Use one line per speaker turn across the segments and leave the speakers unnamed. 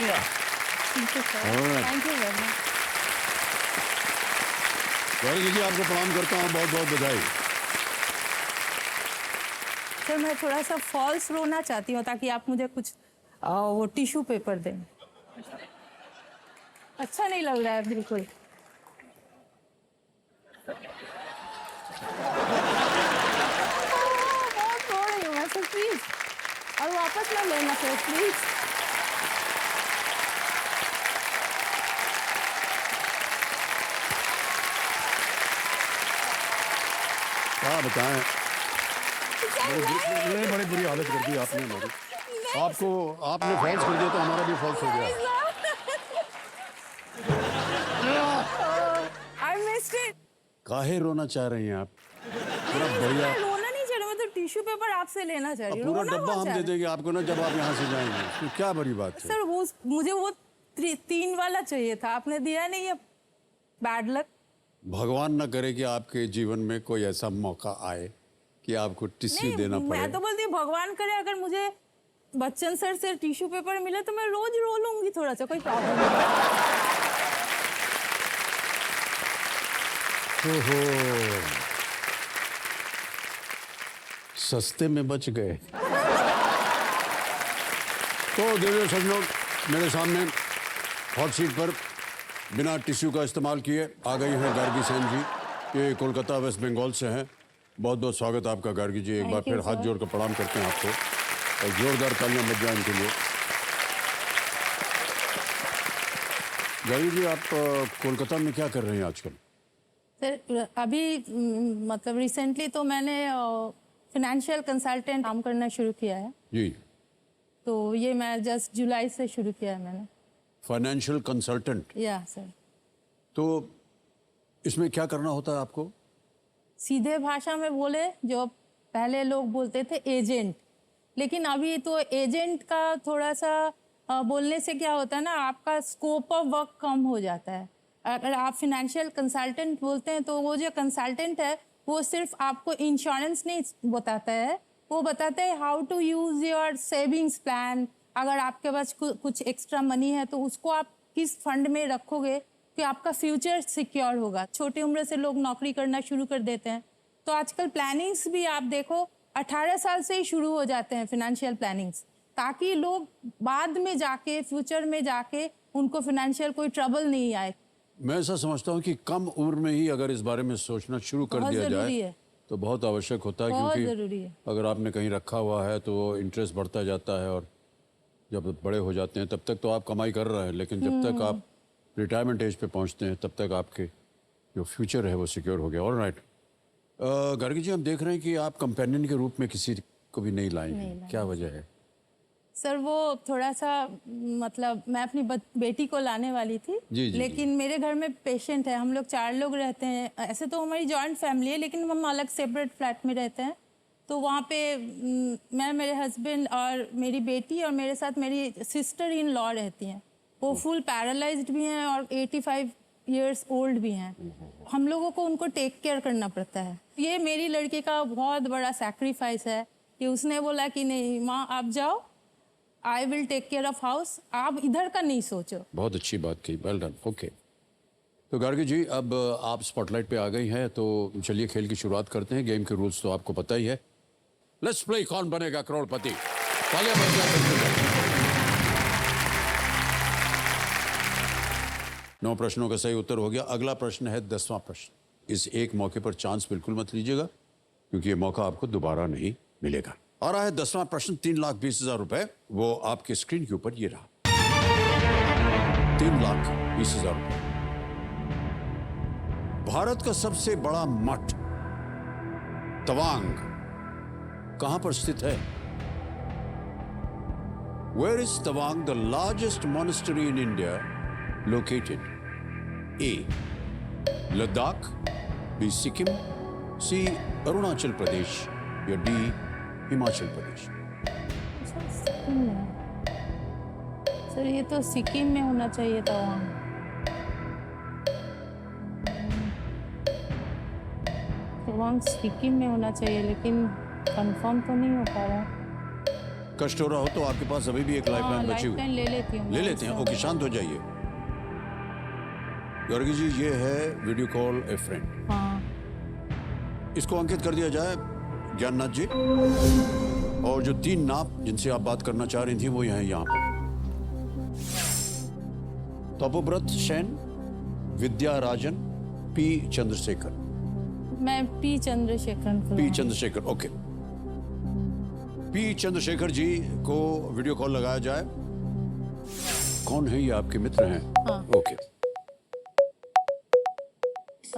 Thank you sir,
Alright.
Thank you very much.
Gargi ji आपको प्रणाम करता हूँ, बहुत बहुत बधाई।
सर मैं थोड़ा सा फॉल्स रोना चाहती हूँ ताकि आप मुझे कुछ वो टिश्यू पेपर दें। अच्छा नहीं लग रहा है बिल्कुल। बहुत रो रही हूँ मैं सर, प्लीज और वापस ना लेना सर प्लीज।
क्या बताएं, बड़ी बुरी हालत कर दी आपने हमारी। आपको आपने फॉल्स कर दिया तो हमारा भी फॉल्स हो गया।
I missed it.
काहे रोना चाह रही हैं आप? पूरा बढ़िया,
मैं रोना नहीं चाह रही, मैं तो टिश्यू पेपर आपसे लेना चाह रही हूँ।
पूरा
रोना
डब्बा
कौन
हम
चाह
दे
रहा है?
देंगे आपको ना, जब आप यहाँ से जाएंगे। तो क्या बड़ी बात है?
सर वो मुझे वो 3 वाला चाहिए था, आपने दिया नहीं। ये बैड लक।
भगवान न करे कि आपके जीवन में कोई ऐसा मौका आए कि आपको टिश्यू
नहीं
देना पड़े।
मैं तो बोलती हूँ भगवान करे अगर मुझे बच्चन सर से टिश्यू पेपर मिले तो मैं रोज रो लूंगी, थोड़ा सा कोई प्रॉब्लम नहीं।
ओहो, सस्ते में बच गए। तो देवियों सज्जनों, मेरे सामने हॉट सीट पर बिना टिश्यू का इस्तेमाल किए आ गई हैं गार्गी सेन जी। ये कोलकाता वेस्ट बंगाल से हैं। बहुत बहुत स्वागत आपका गार्गी जी। एक बार
Thank you,
फिर हाथ
sir.
जोड़कर प्रणाम करते हैं आपको और जोरदार तालियां बज जाएं इनके लिए। गार्गी जी आप कोलकाता में क्या कर रहे हैं आजकल?
सर अभी मतलब रिसेंटली तो मैंने फाइनेंशियल कंसल्टेंट काम करना शुरू किया है।
जी,
तो ये मैं जस्ट जुलाई से शुरू किया है मैंने।
Financial consultant.
या सर,
तो इसमें क्या करना होता है आपको?
सीधे भाषा में बोले जो पहले लोग बोलते थे एजेंट, लेकिन अभी तो एजेंट का थोड़ा सा बोलने से क्या होता है ना, आपका स्कोप ऑफ वर्क कम हो जाता है। अगर आप फाइनेंशियल कंसल्टेंट बोलते हैं तो वो जो कंसल्टेंट है वो सिर्फ आपको इंश्योरेंस नहीं बताता है, वो बताता है how to use your savings plan. अगर आपके पास कुछ एक्स्ट्रा मनी है तो उसको आप किस फंड में रखोगे कि आपका फ्यूचर सिक्योर होगा। छोटी उम्र से लोग नौकरी करना शुरू कर देते हैं, तो आजकल प्लानिंग्स भी आप देखो 18 साल से ही शुरू हो जाते हैं फाइनेंशियल प्लानिंग्स, ताकि लोग बाद में जाके फ्यूचर में जाके उनको फाइनेंशियल कोई ट्रबल नहीं आए।
मैं ऐसा समझता हूँ कि कम उम्र में ही अगर इस बारे में सोचना शुरू कर
बहुत
दिया
जरूरी
जाए
है।
तो बहुत आवश्यक होता है,
बहुत
क्योंकि
जरूरी है।
अगर आपने कहीं रखा हुआ है तो वो इंटरेस्ट बढ़ता जाता है और जब बड़े हो जाते हैं तब तक तो आप कमाई कर रहे हैं, लेकिन जब तक आप रिटायरमेंट एज पे पहुंचते हैं तब तक आपके जो फ्यूचर है वो सिक्योर हो गया। ऑलराइट गार्गी जी, हम देख रहे हैं कि आप कंपेनियन के रूप में किसी को भी नहीं लाई हैं, क्या वजह है?
सर वो थोड़ा सा मतलब मैं अपनी बेटी को लाने वाली थी,
जी, जी,
लेकिन मेरे घर में पेशेंट है, हम लोग 4 लोग रहते हैं। ऐसे तो हमारी जॉइंट फैमिली है लेकिन हम अलग सेपरेट फ्लैट में रहते हैं। तो वहाँ पे मैं, मेरे हस्बैंड और मेरी बेटी और मेरे साथ मेरी सिस्टर इन लॉ रहती हैं। वो फुल पैरालाइज्ड भी हैं और 85 इयर्स ओल्ड भी हैं। हम लोगों को उनको टेक केयर करना पड़ता है। ये मेरी लड़की का बहुत बड़ा सैक्रिफाइस है कि उसने बोला कि नहीं माँ आप जाओ, I will take care of house, आप इधर का नहीं सोचो।
बहुत अच्छी बात की, वेल डन। ओके, तो गार्गी जी अब आप स्पॉटलाइट पे आ गई हैं, तो चलिए खेल की शुरुआत करते हैं। गेम के रूल्स तो आपको पता ही है। लेट्स प्ले कौन बनेगा करोड़पति। तालियां बज जाएं। 9 प्रश्नों का सही उत्तर हो गया। अगला प्रश्न है 10वां प्रश्न। इस एक मौके पर चांस बिल्कुल मत लीजिएगा, क्योंकि ये मौका आपको दोबारा नहीं मिलेगा। आ रहा है 10वां प्रश्न, 3,20,000 रुपए। वो आपके स्क्रीन के ऊपर ये रहा, 3,20,000 रुपए। भारत का सबसे बड़ा मठ तवांग कहां पर स्थित है? Where is Tawang, the largest monastery in India, located? A. Ladakh, B. Sikkim, C. Arunachal Pradesh, या D. हिमाचल प्रदेश।
सिक्किम में, सर ये तो सिक्किम में होना चाहिए था। वहाँ तवांग सिक्किम में होना चाहिए, लेकिन कंफर्म तो नहीं हो पा रहा।
कष्ट हो रहा हो तो आपके पास अभी भी एक लाइफ लाइन बची हुई
लाइफ ले लेती हूँ
ले
मैं
लेते हैं।
उससे।
ओके, शांत हो जाइए। गर्गी जी, ये है वीडियो कॉल ए फ्रेंड।
हाँ
इसको अंकित कर दिया जाए ज्ञाननाथ जी। और जो 3 नाम जिनसे आप बात करना चाह रही थी वो यहाँ पर तपोव्रत सेन, विद्या राजन, पी चंद्रशेखर।
मैं पी चंद्रशेखर को
P Chandrashekhar, okay. P Chandrashekhar ji को वीडियो कॉल लगाया जाए। कौन है ये? आपके मित्र हैं?
हाँ।
ओके।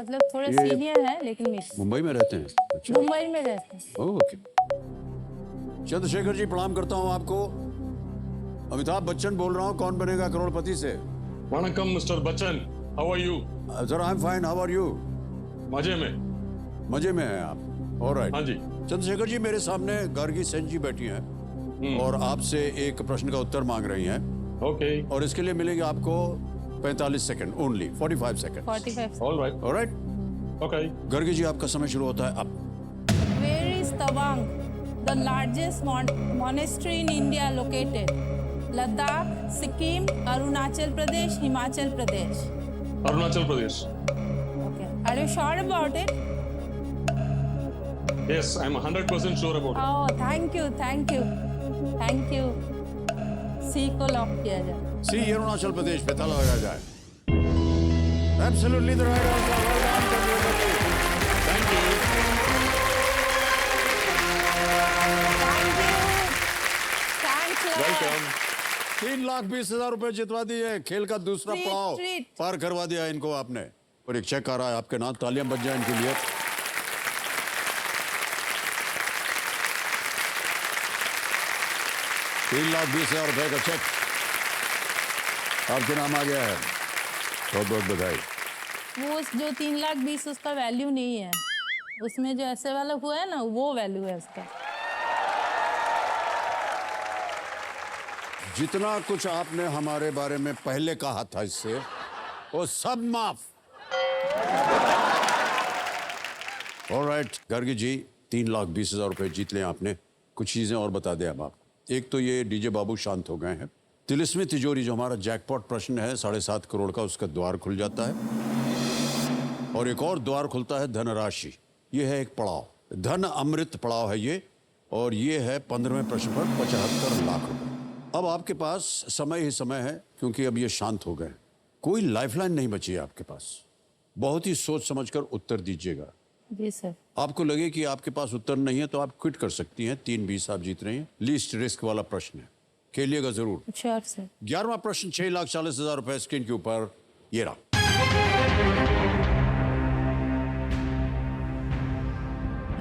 मतलब थोड़े
ये-
सीनियर है लेकिन मिस
मुंबई में रहते हैं? अच्छा,
मुंबई में रहते हैं।
ओके। चंद्रशेखर जी, प्रणाम करता हूं आपको। अमिताभ बच्चन बोल रहा हूं, कौन बनेगा करोड़पति से।
वणक्कम mister Bachchan, how are you?
Sir, I am fine, how are you?
मजे में?
मजे में हैं आप? ऑलराइट।
हाँ जी।
चंद्रशेखर जी, मेरे सामने गार्गी सेन जी बैठी हैं और आपसे एक प्रश्न का उत्तर मांग रही हैं,
ओके,
और इसके लिए मिलेंगे आपको 45 second only, 45 second.
45
alright,
alright.
Okay.
Gargi ji, आपका समय शुरू होता है अब।
Where is Tawang, the largest monastery in India located? Ladakh, Sikkim, Arunachal Pradesh, Himachal Pradesh.
Arunachal Pradesh.
Okay. Are you sure about it?
Yes, I am 100% sure about it.
Oh, thank you, thank you, thank you. C को lock किया जाए।
सी, अरुणाचल प्रदेश पे ताला लगाया जाए। Absolutely the right answer. Well done, Chandrashekhar ji. Thank you.
Thank you. Thanks a lot.
Welcome.
3,20,000 रुपए जितवा दिए। खेल का दूसरा
Treat,
पड़ाव
treat.
पार करवा दिया इनको आपने। और एक चेक आ रहा है आपके नाम, तालियां बज जाए इनके लिए। ₹3,20,000 का चेक आपके नाम आ गया है। बहुत बहुत बधाई।
वो जो 3,20,000 उसका वैल्यू नहीं है, उसमें जो ऐसे वाला हुआ है ना वो वैल्यू है उसका।
जितना कुछ आपने हमारे बारे में पहले कहा था इससे, वो सब माफ। ऑलराइट गर्गी जी, 3,20,000 रुपए जीत लें आपने। कुछ चीजें और बता दें अब आप। एक तो ये डीजे बाबू शांत हो गए हैं। तिलिस्मी तिजोरी जो हमारा जैकपॉट प्रश्न है 7.5 करोड़ का, उसका द्वार खुल जाता है। और एक और द्वार खुलता है धनराशि। ये है एक पड़ाव, धन अमृत पड़ाव है ये। और ये है 15वें प्रश्न पर 75 लाख रुपए। अब आपके पास समय ही समय है, क्योंकि अब ये शांत हो गए। कोई लाइफलाइन नहीं बची है आपके पास। बहुत ही सोच समझकर उत्तर दीजिएगा।
जी सर।
आपको लगे कि आपके पास उत्तर नहीं है तो आप क्विट कर सकती हैं। 3,20,000 आप जीत रही हैं। लीस्ट रिस्क वाला प्रश्न है, खेलिएगा जरूर।
Sure sir.
11वां प्रश्न 6,40,000 रुपए स्क्रीन के ऊपर ये रहा।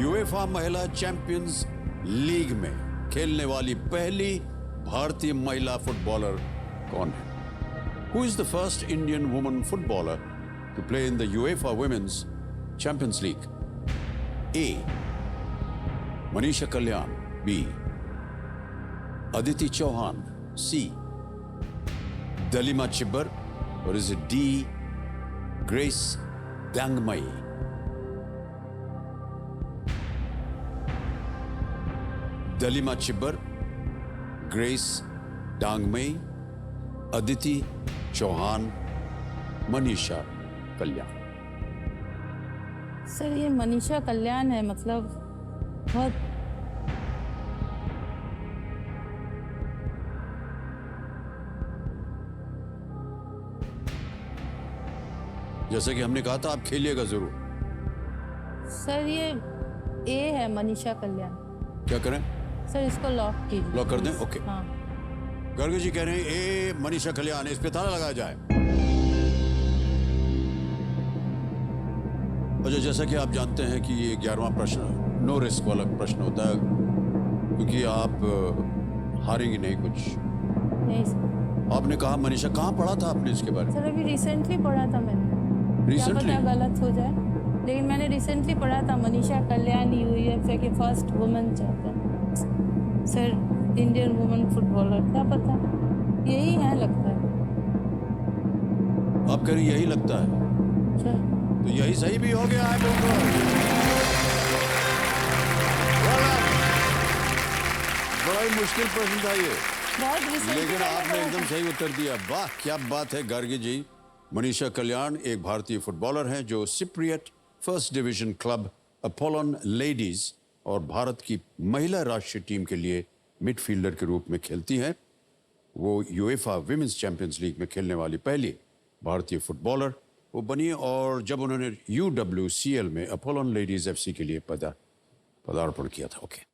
यूएफा महिला चैंपियंस लीग में खेलने वाली पहली भारतीय महिला फुटबॉलर कौन है? Who is the first Indian woman footballer to play in the UEFA Women's Champions League? A. Manisha Kalyan. B. Aditi Chauhan. C. Dalima Chibbar. Or is it D. Grace Dangmai? Dalima Chibbar, Grace Dangmai, Aditi Chauhan, Manisha Kalyan.
Sir ये मनीषा कल्याण है, मतलब बहुत
जैसे कि हमने कहा था, आप खेलिएगा जरूर।
सर ये ए है मनीषा कल्याण।
क्या करें?
सर इसको लॉक कीजिए।
लॉक कर दें?
please।
ओके।
हाँ।
गर्ग जी कह रहे हैं ए मनीषा कल्याण, इस पे ताला लगाया जाए। अच्छा, जैसा कि आप जानते हैं कि ये 11वां प्रश्न नो रिस्क वाला प्रश्न होता है, क्योंकि आप हारेंगे नहीं कुछ।
नहीं सर।
आपने कहा मनीषा, कहाँ पढ़ा था आपने इसके बारे में?
सर अभी रिसेंटली पढ़ा था मैंने। क्या
Recently?
पता गलत हो जाए, लेकिन मैंने रिसेंटली पढ़ा था मनीषा कल्याण यूएफए की first women champion. Sir Indian women footballer, क्या पता यही है लगता है।
आप कह रही यही लगता है,
सर
तो यही सही भी हो गया है। बिल्कुल बड़ा ही मुश्किल प्रश्न था ये,
बहुत recently
लेकिन
मैंने
आपने
पढ़ा
एकदम
था।
सही उत्तर दिया। वाह क्या बात है गार्गी जी। मनीषा कल्याण एक भारतीय फुटबॉलर हैं जो सिप्रियट first division club Apollon ladies और भारत की महिला राष्ट्रीय टीम के लिए मिडफील्डर के रूप में खेलती हैं। वो यूएफा विमेंस चैंपियंस लीग में खेलने वाली पहली भारतीय फुटबॉलर वो बनी, और जब उन्होंने UWCL में अपोलोन लेडीज FC के लिए पदार्पण किया था। ओके।